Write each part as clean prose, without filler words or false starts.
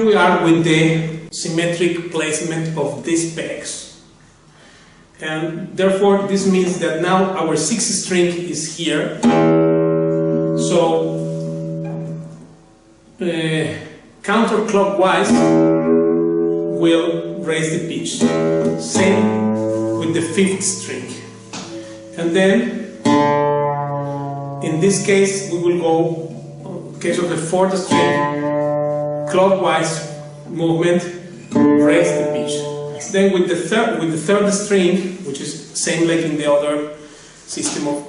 here we are with the symmetric placement of these pegs. And therefore this means that now our sixth string is here. So counterclockwise will raise the pitch. Same with the fifth string. And then in this case we will go, in case of the fourth string, clockwise movement, raise the pitch. Then with the third string, which is same like in the other system of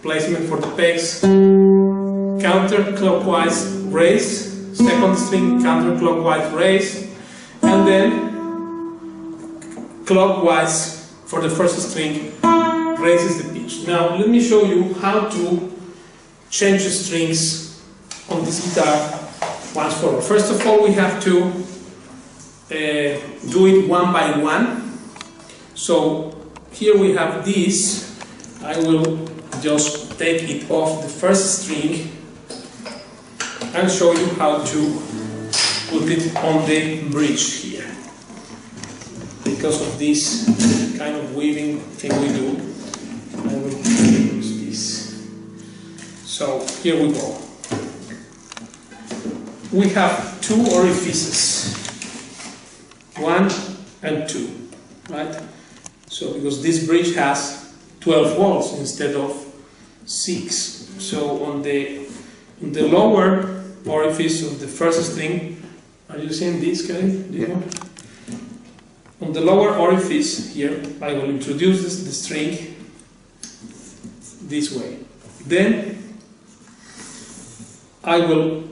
placement for the pegs, counterclockwise raise, second string counterclockwise raise, and then clockwise for the first string raises the pitch. Now let me show you how to change the strings on this guitar once for all. First of all, we have to do it one by one. So here we have this. I will just take it off the first string and show you how to put it on the bridge here. Because of this kind of weaving thing we do, I will use this. So here we go. We have two orifices, 1 and 2, right? So because this bridge has 12 walls instead of 6. So on the lower orifice of the first string, are you seeing this, Kenny? Yeah. On the lower orifice here, I will introduce the string this way. Then I will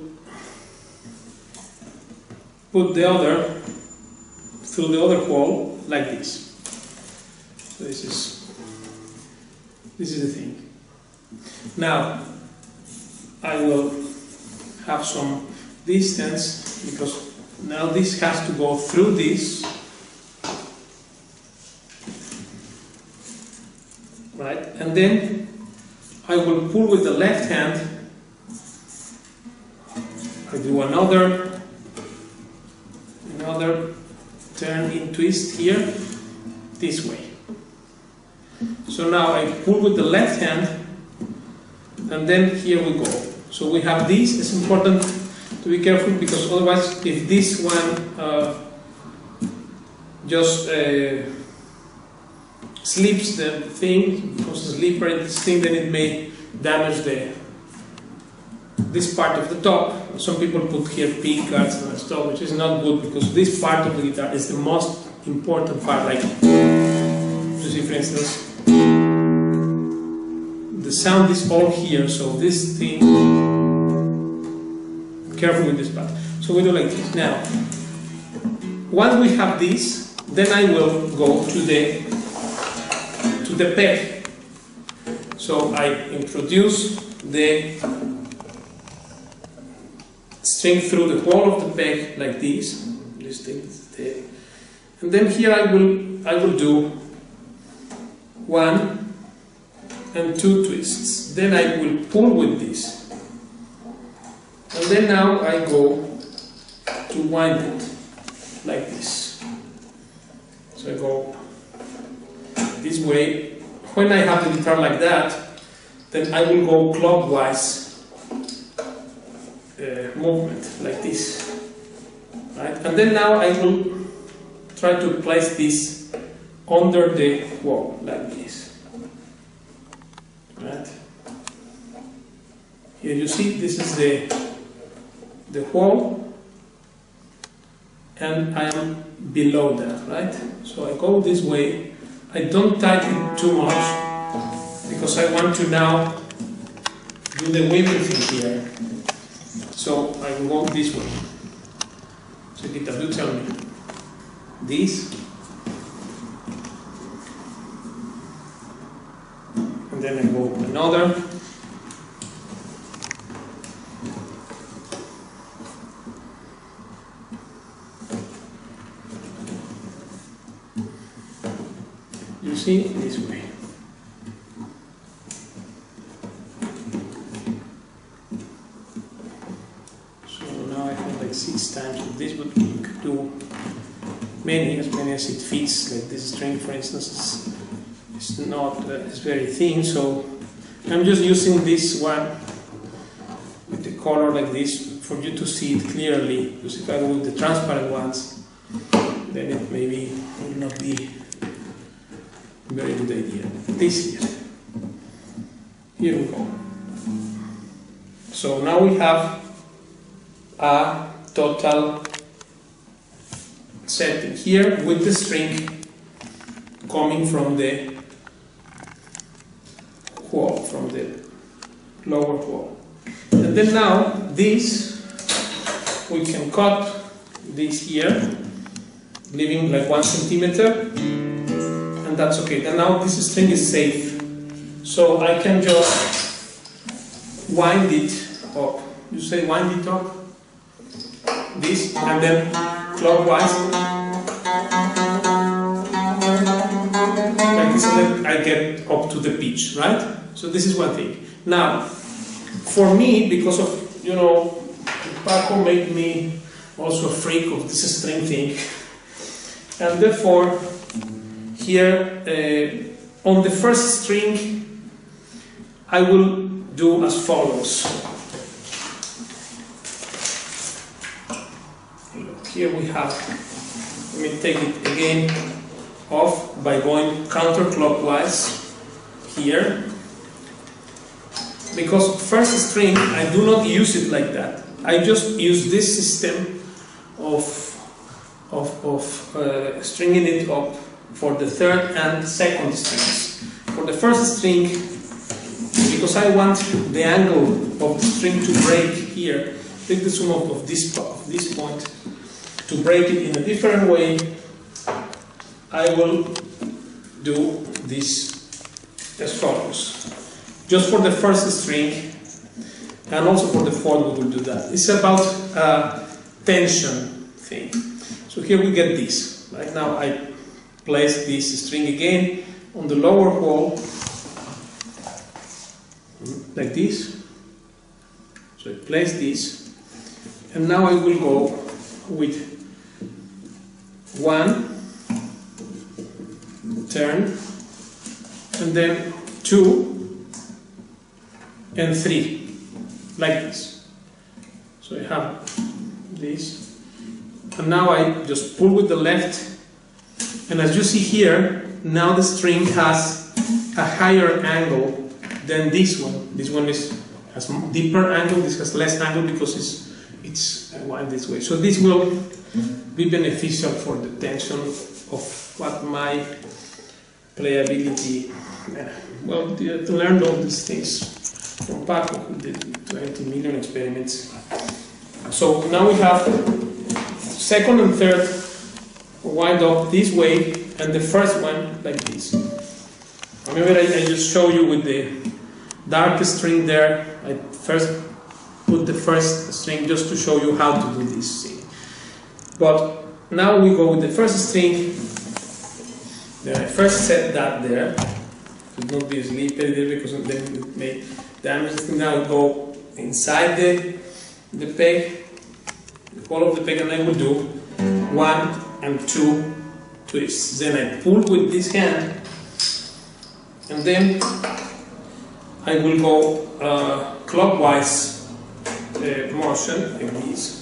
put the other through the other hole like this. So this is the thing. Now I will have some distance because now this has to go through this, right? And then I will pull with the left hand. I do another turn in twist here this way. So now I pull with the left hand and then here we go. So we have this. It's important to be careful because otherwise if this one just slips the thing, becomes a slipper in this thing, then it may damage this part of the top. Some people put here pick guards and stuff, which is not good because this part of the guitar is the most important part. Like you see, for instance, the sound is all here, so this thing, careful with this part. So we do like this. Now, once we have this, then I will go to the peg. So I introduce the string through the hole of the peg like this. This thing is there. And then here I will do 1 and 2 twists. Then I will pull with this. And then now I go to wind it like this. So I go this way. When I have the guitar like that, then I will go clockwise movement like this, right? And then now I will try to place this under the wall like this, right? Here you see this is the wall, and I am below that, right? So I go this way. I don't tighten too much because I want to now do the weaving thing here. So I will go this way. So guitar, do tell me. This. And then I go another. You see, this way. So now I have like 6 times of this would do as many as it fits. Like this string, for instance, is not it's very thin, so I'm just using this one with the color like this for you to see it clearly. Because if I go with the transparent ones, then it maybe will not be a very good idea. This here we go. So now we have a total setting here with the string coming from the wall, from the lower wall. And then now this, we can cut this here, leaving like 1 centimeter, and that's okay. And now this string is safe, so I can just wind it up. You say wind it up, this, and then clockwise, like this, and then I get up to the pitch, right? So this is one thing. Now, for me, because of, you know, Paco made me also a freak of this string thing, and therefore here on the first string I will do as follows. Look, here we have, let me take it again off by going counterclockwise here, because first string I do not use it like that. I just use this system of stringing it up for the third and second strings. For the first string, because I want the angle of the string to break here, take the sum of this point to break it in a different way, I will do this as follows. Just for the first string, and also for the fourth we will do that. It's about tension thing. So here we get this. Right now I place this string again on the lower wall, like this. So I place this, and now I will go with 1 turn, and then 2 and 3, like this. So I have this, and now I just pull with the left, and as you see here, now the string has a higher angle than this one. This one has deeper angle, this has less angle because it's wound this way. So this will be beneficial for the tension of what my playability, well, to learn all these things from Paco, who did 20 million experiments. So now we have second and third wind up this way, and the first one like this. Remember, I just show you with the dark string there. I first put the first string just to show you how to do this thing. But now we go with the first string. Then I first set that there. Should not be sleepy there because then it may damage the thing. Now I go inside the peg, the whole of the peg, and I will do 1 and 2 twists. Then I pull with this hand, and then I will go clockwise motion like this.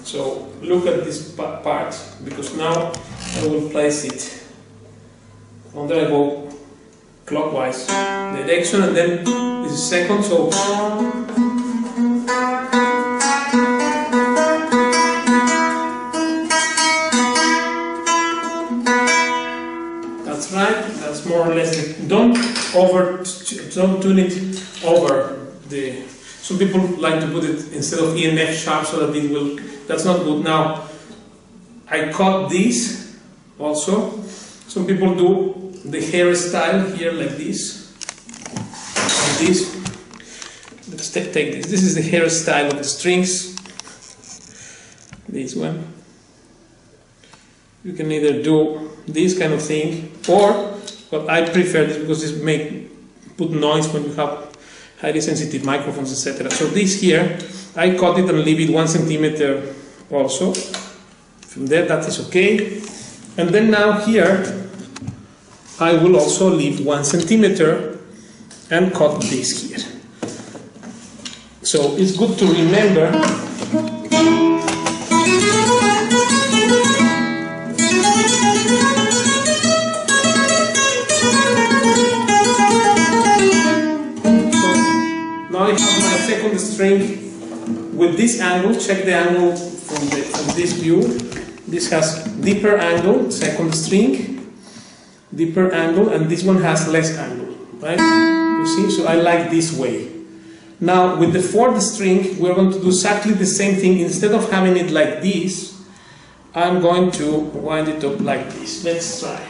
So look at this part, because now I will place it, and then I go clockwise direction, and then this is second, so that's right, that's more or less it. Don't tune it over the. Some people like to put it instead of E and F sharp so that it will. That's not good. Now I cut this also. Some people do the hairstyle here like this. And this. Let's take this. This is the hairstyle of the strings. This one. You can either do this kind of thing, or, well, I prefer this because this put noise when you have highly sensitive microphones, etc. So this here, I cut it and leave it 1 centimeter also. From there, that is okay. And then now here, I will also leave 1 centimeter and cut this here. So it's good to remember now I have my second string with this angle. Check the angle from this view. This has deeper angle, second string, deeper angle, and this one has less angle, right? You see, so I like this way. Now with the fourth string, we're going to do exactly the same thing. Instead of having it like this, I'm going to wind it up like this. Let's try.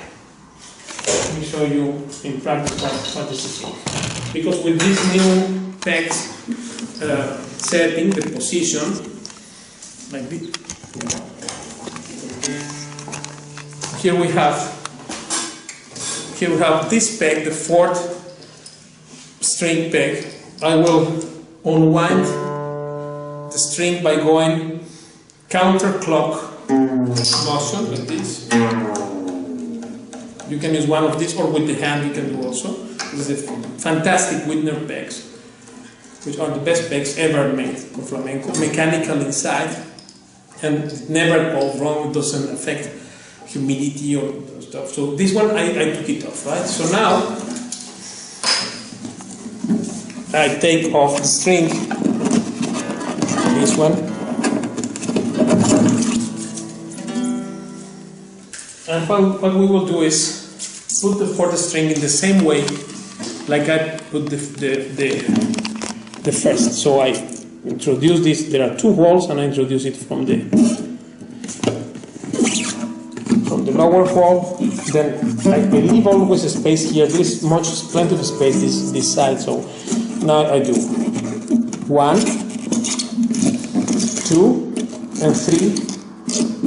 Let me show you in practice what this is. Because with this new pegs setting, the position, like this. Here we have this peg, the fourth string peg. I will unwind the string by going counterclock motion like this. You can use one of these, or with the hand you can do also. This is a fantastic Wittner pegs, which are the best pegs ever made for flamenco, mechanical inside, and it never goes wrong. It doesn't affect humidity or stuff. So this one I took it off, right? So now I take off the string, this one, and what we will do is put the fourth string in the same way like I put the first. So I introduce this, there are 2 holes, and I introduce it from the lower hole. Then I leave always a space here. There is plenty of space this side. So now I do 1, 2, and 3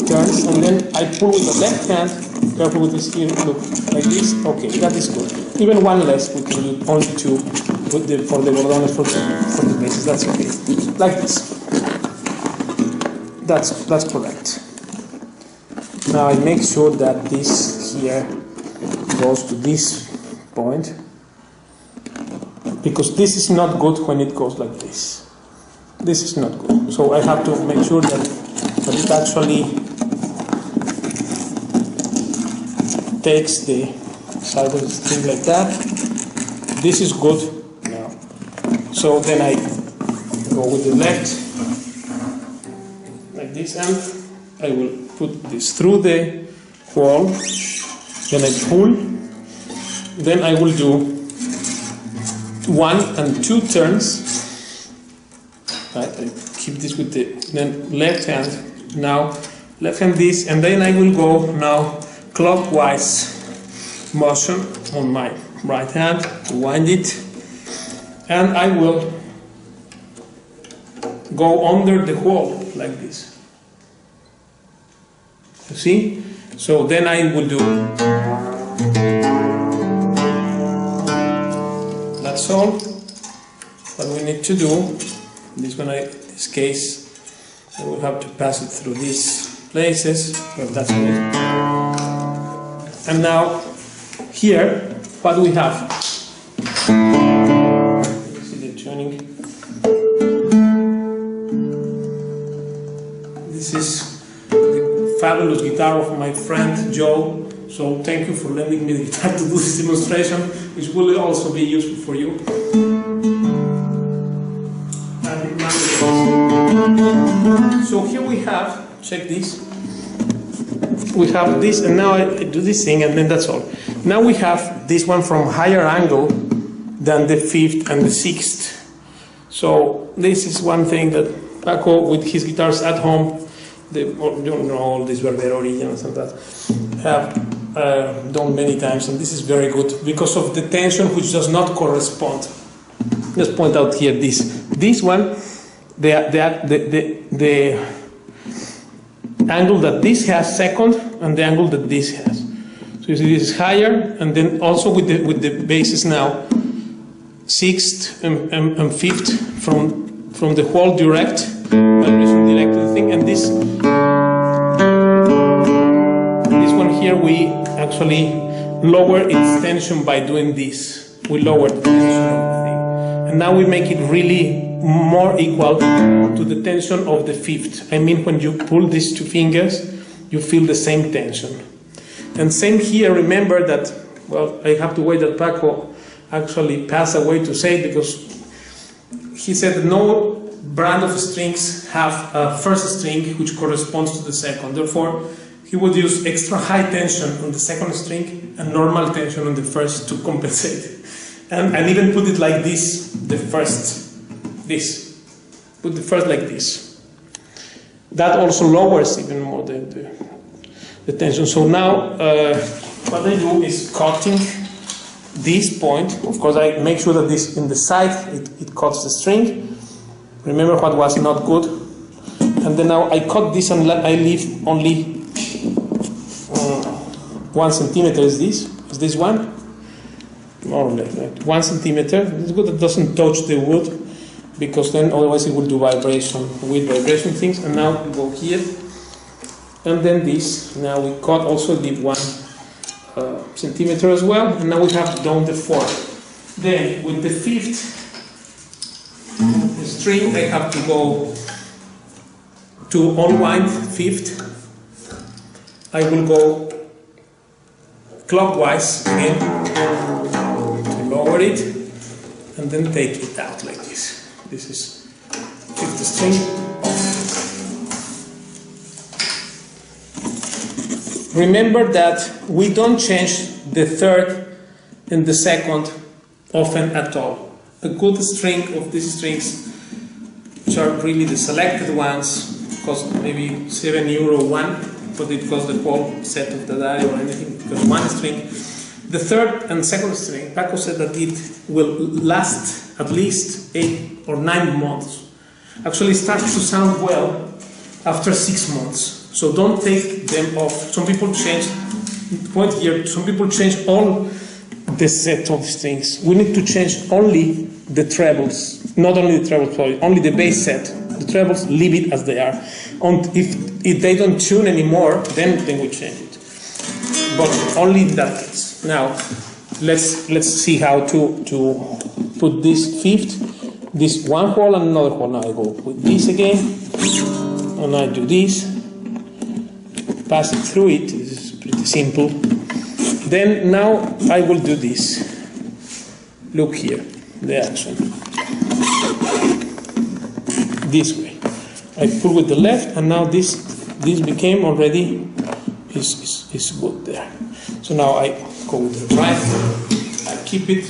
turns, and then I pull with the left hand. Careful with this here. Look like this. Okay, that is good. Even one less, we can do only 2 with for the bordones for the bases. That's okay. Like this. That's correct. Now I make sure that this here goes to this point, because this is not good when it goes like this. This is not good. So I have to make sure that it actually takes the side of the string like that. This is good now. So then I go with the left like this, and I will put this through the hole, then I pull, then I will do 1 and 2 turns, right? I keep this with the then left hand, now left hand this, and then I will go now clockwise motion on my right hand, wind it, and I will go under the hole like this. You see? So then I will do. That's all. What we need to do. This case, I will have to pass it through these places, but that's good. And now, here, what do we have? You see the tuning. This is the fabulous guitar of my friend Joe. So thank you for lending me the guitar to do this demonstration, which will also be useful for you. So here we have, check this. We have this, and now I do this thing, and then that's all. Now we have this one from higher angle than the 5th and the 6th. So this is one thing that Paco, with his guitars at home, you know, all these Berbera originals and that, have done many times, and this is very good because of the tension which does not correspond. Just point out here this one, the angle that this has second, and the angle that this has. So you see this is higher, and then also with the bases now 6th and 5th from from the hole direct, vibration direct to the thing, and this one here we actually lower its tension by doing this. We lower the tension of the thing, and now we make it really more equal to the tension of the fifth. I mean, when you pull these two fingers, you feel the same tension. And same here. Remember that. Well, I have to wait that Paco actually passed away to say it, because he said that no brand of strings have a first string which corresponds to the second. Therefore, he would use extra high tension on the second string and normal tension on the first to compensate. And even put it like this, the first, this. Put the first like this. That also lowers even more the tension. So now, what I do is cutting this point. Of course, I make sure that this in the side, it cuts the string. Remember what was not good. And then now I cut this and I leave only 1 centimeter. Is this one? More or less, right? 1 centimeter. It's good that it doesn't touch the wood, because then otherwise it will do vibration, with vibration things. And now we go here. And then this. Now we cut, also leave 1 centimeter as well. And now we have done the fourth. Then with the fifth string, I have to go to unwind fifth. I will go clockwise again to lower it, and then take it out like this. This is fifth string. Remember that we don't change the third and the second often at all. A good string of these strings, which are really the selected ones, cost maybe €7 one, but it costs the whole set of the die or anything, because one string. The third and second string, Paco said that it will last at least 8 or 9 months. Actually, it starts to sound well after 6 months. So don't take them off. Some people change, point here, some people change all the set of strings. We need to change only the trebles, not only the trebles, sorry, only the bass set. The trebles, leave it as they are. And if they don't tune anymore, then we change it. But only in that case. Now, let's see how to put this fifth, this one hole and another hole. Now I go with this again, and I do this. Pass it through it. This is pretty simple. Then now I will do this. Look here, the action. This way. I pull with the left, and now this became already is good there. So now I go with the right. I keep it.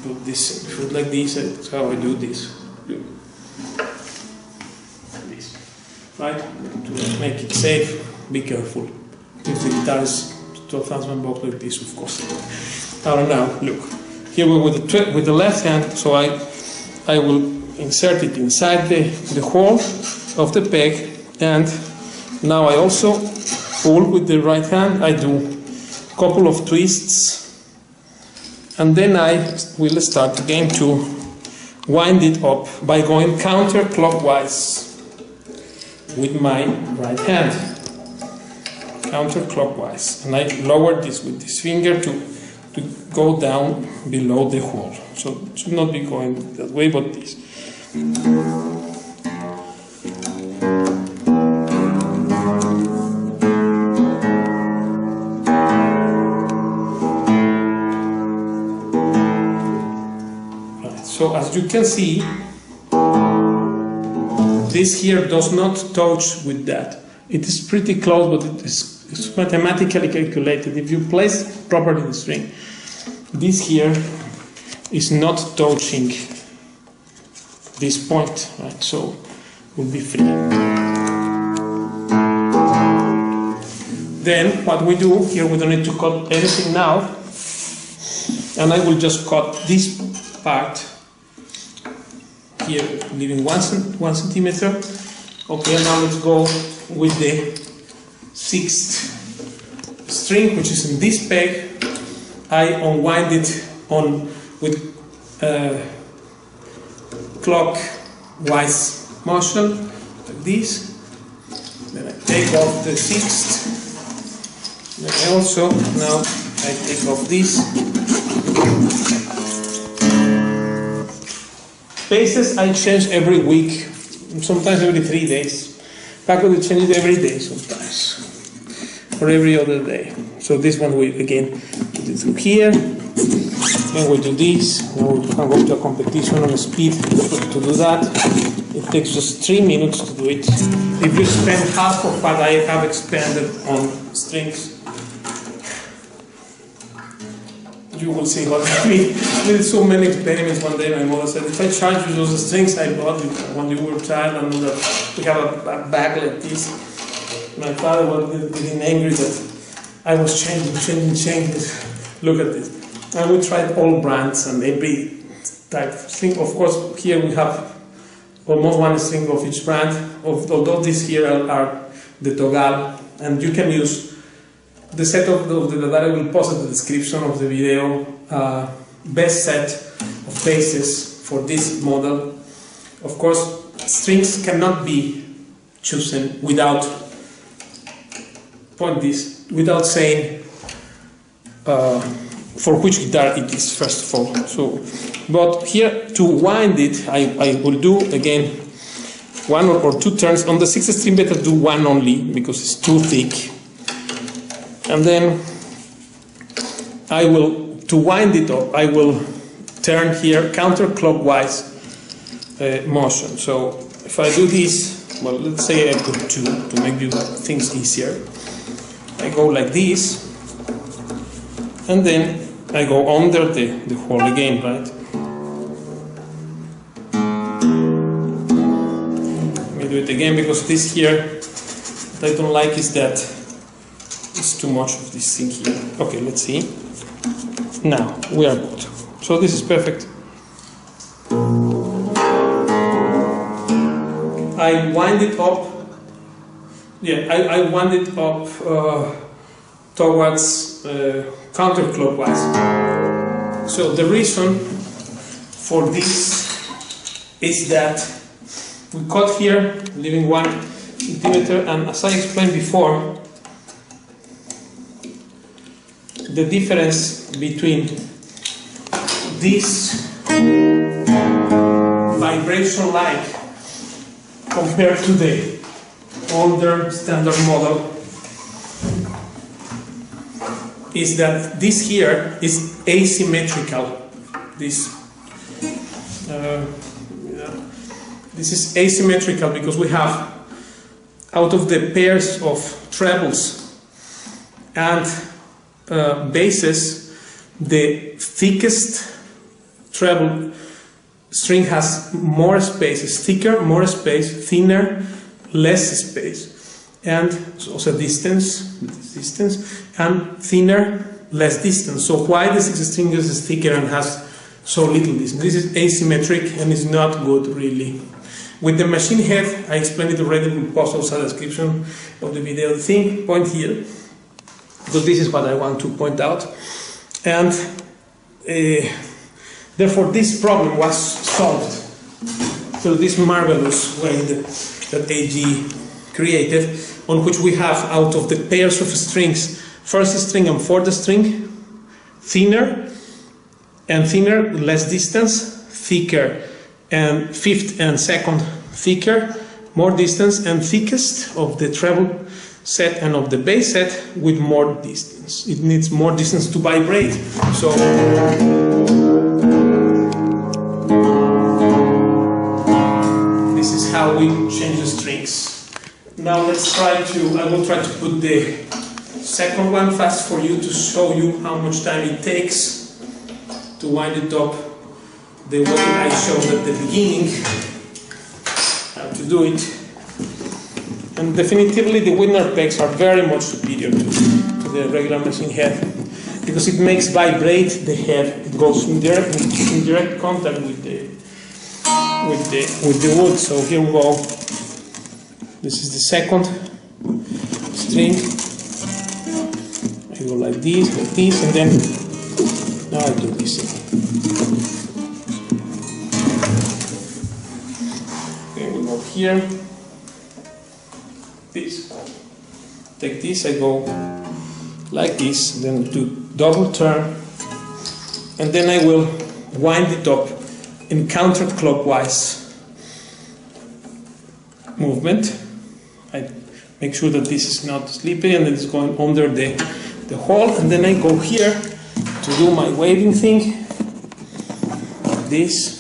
Put this foot like this. That's how I do this. Look. This. Right? To make it safe. Be careful. If the guitar is 12,000 bucks like this, of course. Now, look. Here we with the left hand, so I will insert it inside the hole of the peg, and now I also pull with the right hand. I do a couple of twists, and then I will start again to wind it up by going counterclockwise with my right hand. Counterclockwise, and I lower this with this finger to go down below the hole. So it should not be going that way, but this. Right. So as you can see, this here does not touch with that. It is pretty close, but it's mathematically calculated. If you place properly the string, this here is not touching this point, right? So it will be free. Then what we do here, we don't need to cut anything now, and I will just cut this part here, leaving 1 centimeter. Okay, now let's go with the 6th string, which is in this peg. I unwind it with clockwise motion, like this. Then I take off the 6th. Then I also, now I take off this. Bases I change every week, sometimes every 3 days. Paco will change it every day sometimes, or every other day. So this one we again put it through here. Then we do this. Now we can go to a competition on speed to do that. It takes just 3 minutes to do it. If you spend half of what I have expended on strings, you will see what I mean. We did so many experiments one day. My mother said, if I charge you those strings I bought when you were a child, and we have a bag like this. My father was getting angry that I was changing. Look at this. And we tried all brands and every type of string. Of course, here we have almost one string of each brand. Although these here are the Togal, and you can use the set of that I will post in the description of the video, best set of bases for this model. Of course, strings cannot be chosen without without saying for which guitar it is first of all. So, but here to wind it, I will do again 1 or 2 turns on the 6th string. Better do 1 only because it's too thick. And then I will, to wind it up, I will turn here counterclockwise motion. So if I do this, well, let's say I put 2 to make things easier. I go like this, and then I go under the hole again, right? Let me do it again, because this here, what I don't like is that it's too much of this thing here. Okay, let's see. Now, we are good. So this is perfect. I wind it up. Yeah, I wind it up towards counterclockwise. So the reason for this is that we cut here, leaving 1 centimeter, and as I explained before, the difference between this vibration like compared to the older standard model is that this here is asymmetrical. This is asymmetrical because we have, out of the pairs of trebles and basses, the thickest treble string has more space, is thicker, more space, thinner, less space, and also distance, and thinner, less distance. So why the 6th string is thicker and has so little distance? This is asymmetric and is not good really. With the machine head, I explained it already, we'll post also a description of the video. The thing, point here, because this is what I want to point out, and therefore this problem was solved through this marvelous way that AG created, on which we have, out of the pairs of strings, 1st string and 4th string, thinner and thinner, less distance, thicker, and 5th and 2nd thicker, more distance, and thickest of the treble set and of the bass set with more distance. It needs more distance to vibrate. So this is how we change the strings. Now let's try to, I will try to put the second one fast for you to show you how much time it takes to wind it up the way I showed at the beginning, how to do it. And definitively the Wittner pegs are very much superior to the regular machine head, because it makes vibrate the head. It goes in direct contact with the wood. So here we go. This is the 2nd string. I go like this, and then now I do this. here, this. Take this, I go like this, then do double turn, and then I will wind it up in counterclockwise movement. I make sure that this is not slipping and that it's going under the hole, and then I go here to do my waving thing, this.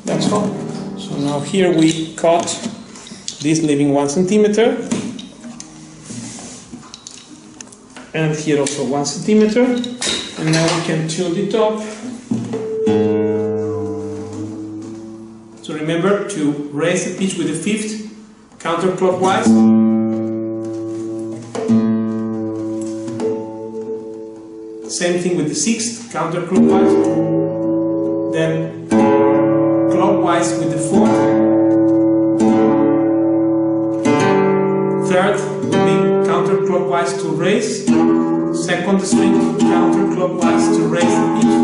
That's all. So now here we cut this, leaving 1 centimeter, and here also 1 centimeter, and now we can tune it up. So remember to raise the pitch with the 5th counterclockwise. Same thing with the 6th counterclockwise. Then clockwise with the 4th. 3rd will be counterclockwise to raise. 2nd string counterclockwise to raise the pitch.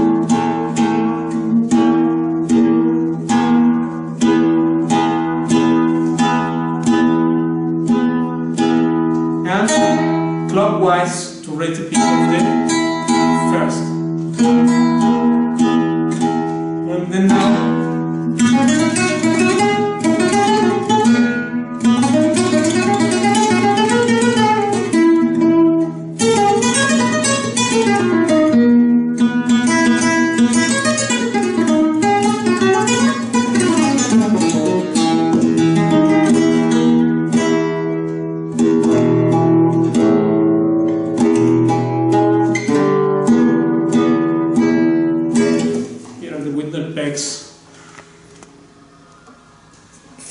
And clockwise to raise the pitch of the 1st. And then now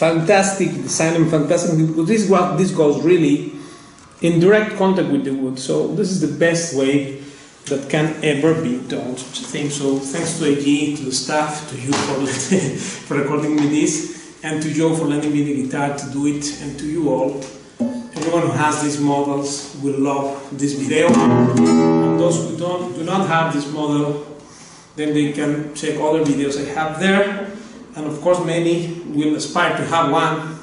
fantastic design and fantastic, because this goes really in direct contact with the wood. So this is the best way that can ever be done such a thing. So thanks to AG, to the staff, to you for recording me this, and to Joe for lending me the guitar to do it, and to you all. Everyone who has these models will love this video. And those who do not have this model, then they can check other videos I have there. And of course many will aspire to have one,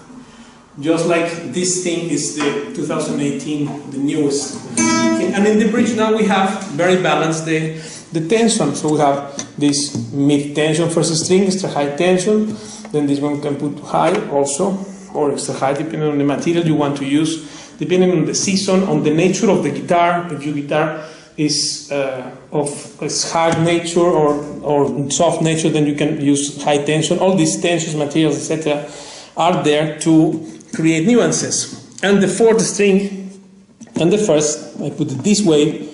just like this thing is the 2018, the newest thing. And in the bridge now we have very balanced the tension. So we have this mid tension first string, extra high tension, then this one can put high also, or extra high depending on the material you want to use, depending on the season, on the nature of the guitar. If your guitar is of hard nature or soft nature, then you can use high tension. All these tensions, materials, etc. are there to create nuances. And the 4th string and the 1st, I put it this way,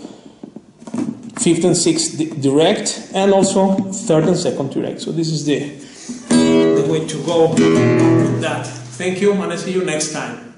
5th and 6th direct, and also 3rd and 2nd direct. So this is the way to go with that. Thank you, and I'll see you next time.